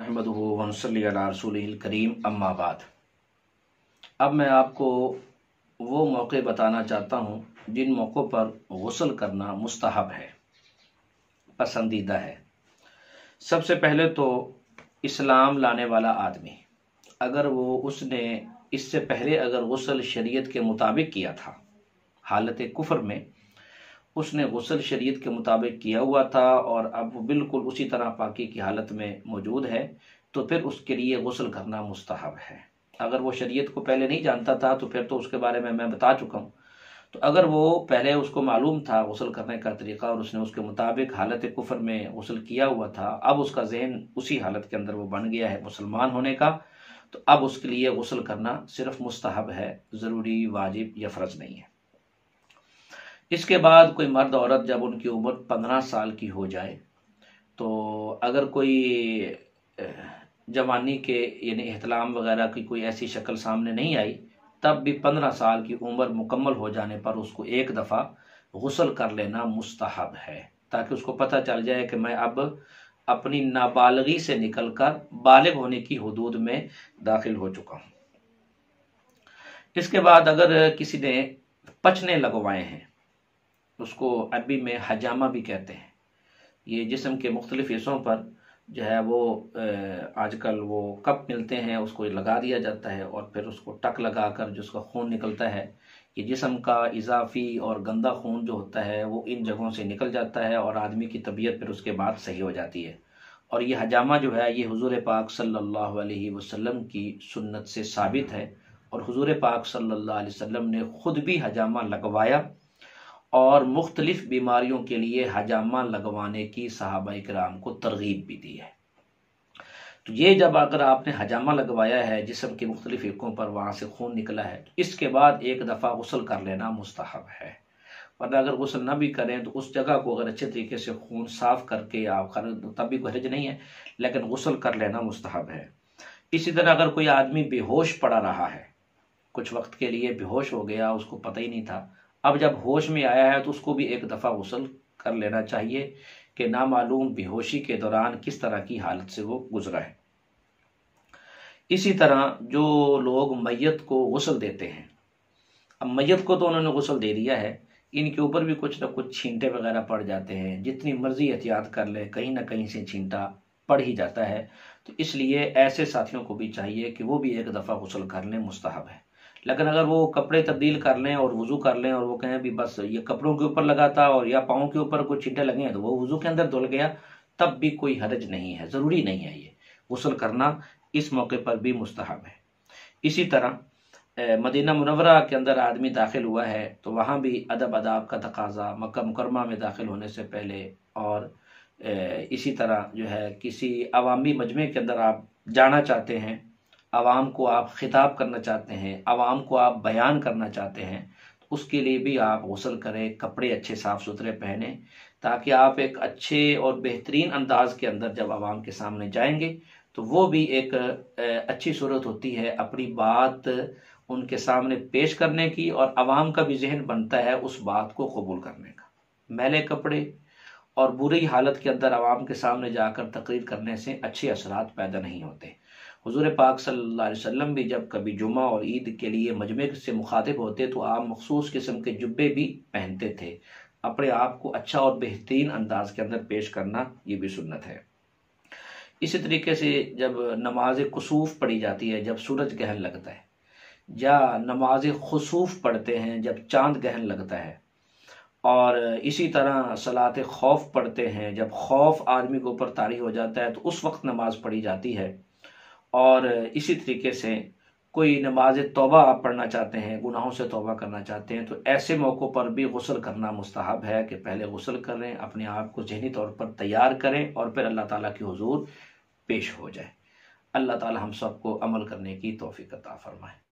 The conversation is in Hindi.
नहमदुहु व नसल्ली अला रसूलिहिल करीम अम्मा बाद। अब मैं आपको वो मौके बताना चाहता हूँ जिन मौक़ों पर गुस्ल करना मुस्तहब है, पसंदीदा है। सबसे पहले तो इस्लाम लाने वाला आदमी अगर उसने इससे पहले अगर गुस्ल शरीयत के मुताबिक किया था, हालत कुफ्र में उसने गुस्ल शरीयत के मुताबिक किया हुआ था और अब वो बिल्कुल उसी तरह पाकी की हालत में मौजूद है, तो फिर उसके लिए गुस्ल करना मुस्तहब है। अगर वो शरीयत को पहले नहीं जानता था तो फिर तो उसके बारे में मैं बता चुका हूँ। तो अगर वो पहले उसको मालूम था गुस्ल करने का तरीका और उसने उसके मुताबिक हालत कुफ्र में गुस्ल किया हुआ था, अब उसका जहन उसी हालत के अंदर वो बन गया है मुसलमान होने का, तो अब उसके लिए गुस्ल करना सिर्फ मुस्तहब है, ज़रूरी, वाजिब या फ़र्ज नहीं है। इसके बाद कोई मर्द औरत जब उनकी उम्र 15 साल की हो जाए, तो अगर कोई जवानी के यानी एहतलाम वगैरह की कोई ऐसी शक्ल सामने नहीं आई, तब भी 15 साल की उम्र मुकम्मल हो जाने पर उसको एक दफ़ा गुस्ल कर लेना मुस्तहब है, ताकि उसको पता चल जाए कि मैं अब अपनी नाबालगी से निकलकर बालिग होने की हुदूद में दाखिल हो चुका हूँ। इसके बाद अगर किसी ने पचने लगवाए हैं, उसको अरबी में हजामा भी कहते हैं, ये जिस्म के मुख्तलिफ हिस्सों पर जो है वो आजकल वो कप मिलते हैं, उसको लगा दिया जाता है और फिर उसको टक लगा कर जो उसका खून निकलता है, ये जिस्म का इजाफी और गंदा खून जो होता है वो इन जगहों से निकल जाता है और आदमी की तबीयत फिर उसके बाद सही हो जाती है। और ये हजामा जो है ये हुजूर पाक सल्लल्लाहु अलैहि वसल्लम की सुन्नत से साबित है और हुजूर पाक सल्लल्लाहु अलैहि वसल्लम ने खुद भी हजामा लगवाया और मुख्तलिफ बीमारियों के लिए हजामा लगवाने की सहाबाए किराम को तरगीब भी दी है। तो ये जब अगर आपने हजामा लगवाया है, जिस्म के मुख्तलिफ हिस्सों पर वहाँ से खून निकला है, तो इसके बाद एक दफ़ा गुस्ल कर लेना मुस्तहब है। वरना अगर गुस्ल ना भी करें तो उस जगह को अगर अच्छे तरीके से खून साफ करके आप करें तो तब भी हरज नहीं है, लेकिन गुस्ल कर लेना मुस्तहब है। इसी तरह अगर कोई आदमी बेहोश पड़ा रहा है, कुछ वक्त के लिए बेहोश हो गया, उसको पता ही नहीं था, अब जब होश में आया है तो उसको भी एक दफ़ा गुस्ल कर लेना चाहिए कि नामालूम बेहोशी के दौरान किस तरह की हालत से वो गुजरा है। इसी तरह जो लोग मैयत को गुस्ल देते हैं, अब मैयत को तो उन्होंने गुस्ल दे दिया है, इनके ऊपर भी कुछ ना कुछ छींटे वगैरह पड़ जाते हैं, जितनी मर्जी एहतियात कर ले कहीं ना कहीं से छींटा पड़ ही जाता है। तो इसलिए ऐसे साथियों को भी चाहिए कि वो भी एक दफ़ा गुस्ल कर लें, मुस्तहब है। लेकिन अगर वो कपड़े तब्दील कर लें और वुज़ू कर लें और वो कहें भी बस ये कपड़ों के ऊपर लगा था और या पाँव के ऊपर कुछ छींटे लगे हैं तो वो वुज़ू के अंदर धुल गया, तब भी कोई हरज नहीं है, ज़रूरी नहीं है ये गुस्ल करना, इस मौके पर भी मुस्तहब है। इसी तरह मदीना मुनव्वरा के अंदर आदमी दाखिल हुआ है तो वहाँ भी अदब अदाब का तकाजा मक्का मुकरमा में दाखिल होने से पहले, और इसी तरह जो है किसी अवामी मजमे के अंदर आप जाना चाहते हैं, आवाम को आप खिताब करना चाहते हैं, आवाम को आप बयान करना चाहते हैं, तो उसके लिए भी आप गुस्ल करें, कपड़े अच्छे साफ़ सुथरे पहने, ताकि आप एक अच्छे और बेहतरीन अंदाज के अंदर जब आवाम के सामने जाएंगे तो वो भी एक अच्छी सूरत होती है अपनी बात उनके सामने पेश करने की, और आवाम का भी जहन बनता है उस बात को कबूल करने का। मैले कपड़े और बुरी हालत के अंदर आवाम के सामने जाकर तकरीर करने से अच्छे असरात पैदा नहीं होते। हुजूर पाक सल्लल्लाहु अलैहि वसल्लम भी जब कभी जुमा और ईद के लिए मजमे से मुखातिब होते तो आप मखसूस किस्म के जुब्बे भी पहनते थे। अपने आप को अच्छा और बेहतरीन अंदाज के अंदर पेश करना ये भी सुन्नत है। इसी तरीके से जब नमाज कुसूफ पढ़ी जाती है, जब सूरज गहन लगता है, या नमाज खुसूफ पढ़ते हैं जब चांद गहन लगता है, और इसी तरह सलात खौफ पढ़ते हैं जब खौफ आदमी के ऊपर तारी हो जाता है तो उस वक्त नमाज पढ़ी जाती है। और इसी तरीके से कोई नमाज तौबा आप पढ़ना चाहते हैं, गुनाहों से तौबा करना चाहते हैं, तो ऐसे मौक़ों पर भी गुस्ल करना मुस्तहब है कि पहले गुस्ल करें, अपने आप को ज़हनी तौर पर तैयार करें और फिर अल्लाह ताला के हुजूर पेश हो जाए। अल्लाह ताला हम सबको अमल करने की तौफीक अता फरमाए।